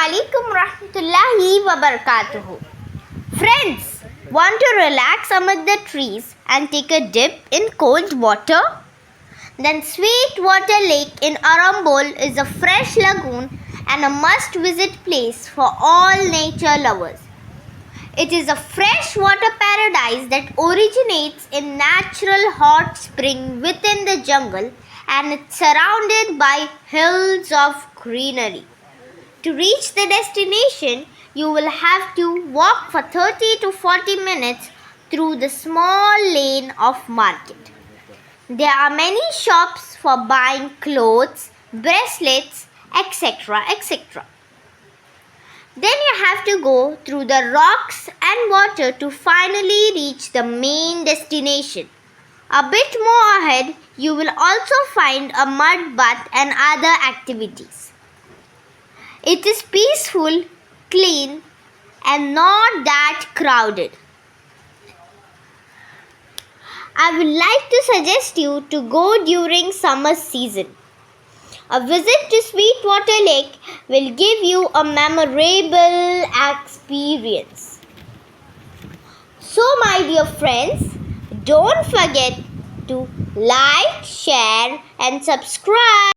alaikum rahmatullahi wa barakatuhu. Friends, want to relax amid the trees and take a dip in cold water? Then Sweetwater Lake in Arambol is a fresh lagoon and a must-visit place for all nature lovers. It is a freshwater paradise that originates in natural hot spring within the jungle, and it's surrounded by hills of greenery. To reach the destination, you will have to walk for 30 to 40 minutes through the small lane of market. There are many shops for buying clothes, bracelets, etc. etc. Then you have to go through the rocks and water to finally reach the main destination. A bit more ahead, you will also find a mud bath and other activities. It is peaceful, clean, and not that crowded. I would like to suggest you to go during summer season. A visit to Sweetwater Lake will give you a memorable experience. So, my dear friends, don't forget to like, share, and subscribe.